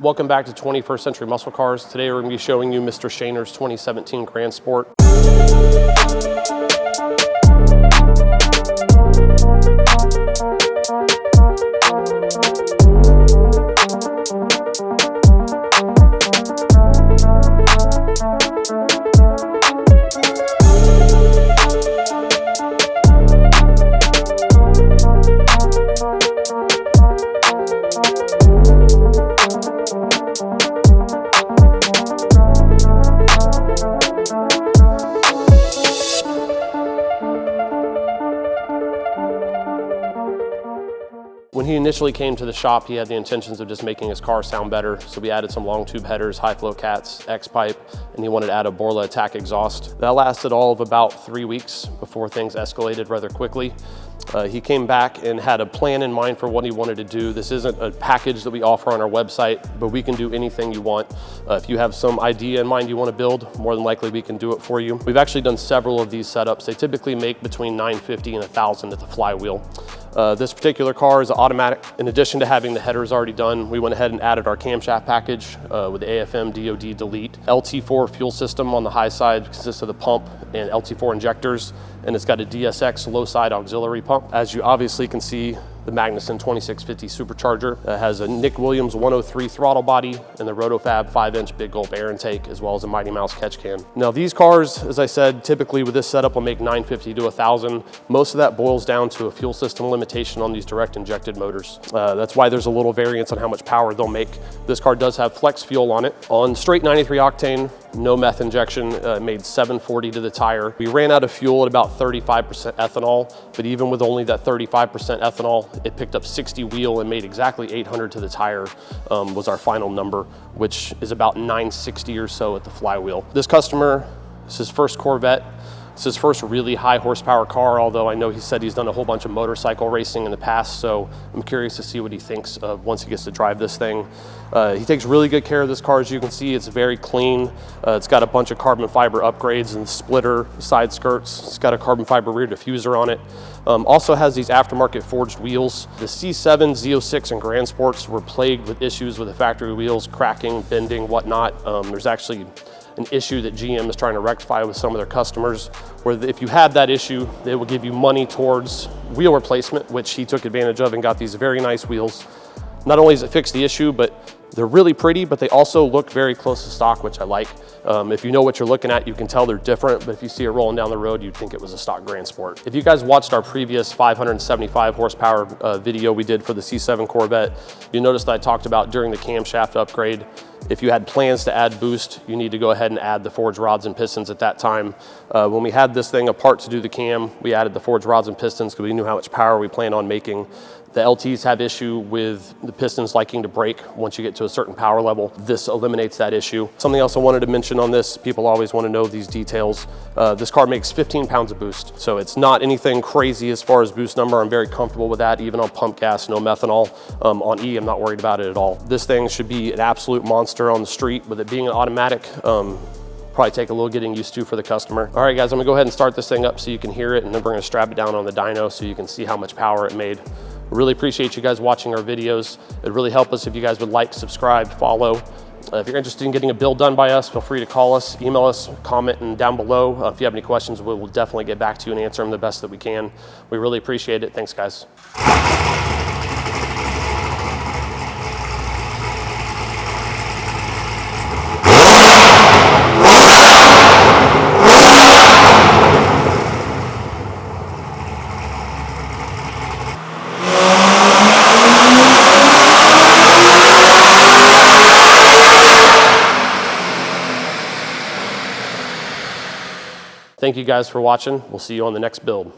Welcome back to 21st Century Muscle Cars. Today we're going to be showing you Mr. Shaner's 2017 Grandsport. When he initially came to the shop, he had the intentions of just making his car sound better. So we added some long tube headers, high flow cats, X-pipe, and he wanted to add a Borla attack exhaust. That lasted all of about 3 weeks before things escalated rather quickly. He came back and had a plan in mind for what he wanted to do. This isn't a package that we offer on our website, but we can do anything you want. If you have some idea in mind you want to build, more than likely we can do it for you. We've actually done several of these setups. They typically make between $950 and $1,000 at the flywheel. This particular car is automatic. In addition to having the headers already done, we went ahead and added our camshaft package with the AFM DOD delete. LT4 fuel system on the high side consists of the pump and LT4 injectors, and it's got a DSX low side auxiliary pump. As you obviously can see, the Magnuson 2650 supercharger has a Nick Williams 103 throttle body and the Rotofab 5-inch big gulp air intake, as well as a Mighty Mouse catch can. Now these cars, as I said, typically with this setup will make $950 to $1,000. Most of that boils down to a fuel system limitation on these direct injected motors. That's why there's a little variance on how much power they'll make. This car does have flex fuel on it. On straight 93 octane, no meth injection, made 740 to the tire. We ran out of fuel at about 35% ethanol, but even with only that 35% ethanol, it picked up 60 wheel and made exactly 800 to the tire was our final number, which is about 960 or so at the flywheel. This customer, this is his first Corvette. It's his first really high horsepower car, although I know he said he's done a whole bunch of motorcycle racing in the past, so I'm curious to see what he thinks of once he gets to drive this thing. He takes really good care of this car. As you can see, it's very clean. It's got a bunch of carbon fiber upgrades and splitter side skirts. It's got a carbon fiber rear diffuser on it. Also has these aftermarket forged wheels. The C7, Z06, and Grandsports were plagued with issues with the factory wheels, cracking, bending, whatnot. There's actually an issue that GM is trying to rectify with some of their customers, where if you had that issue, they will give you money towards wheel replacement, which he took advantage of and got these very nice wheels. Not only does it fix the issue, but they're really pretty, but they also look very close to stock, which I like. If you know what you're looking at, you can tell they're different, but if you see it rolling down the road, you'd think it was a stock Grandsport. If you guys watched our previous 575 horsepower video we did for the C7 Corvette, you noticed that I talked about during the camshaft upgrade, if you had plans to add boost, you need to go ahead and add the forged rods and pistons at that time. When we had this thing apart to do the cam, we added the forged rods and pistons because we knew how much power we planned on making. The LTs have issue with the pistons liking to break once you get to a certain power level. This eliminates that issue. Something else I wanted to mention on this, people always want to know these details. This car makes 15 pounds of boost, so it's not anything crazy as far as boost number. I'm very comfortable with that, even on pump gas, no methanol. On E, I'm not worried about it at all. This thing should be an absolute monster on the street. With it being an automatic, probably take a little getting used to for the customer. All right, guys, I'm gonna go ahead and start this thing up so you can hear it, and then we're gonna strap it down on the dyno so you can see how much power it made. Really appreciate you guys watching our videos. It'd really help us if you guys would like, subscribe, follow. If you're interested in getting a build done by us, feel free to call us, email us, comment, and down below. If you have any questions, we will definitely get back to you and answer them the best that we can. We really appreciate it. Thanks, guys. Thank you guys for watching. We'll see you on the next build.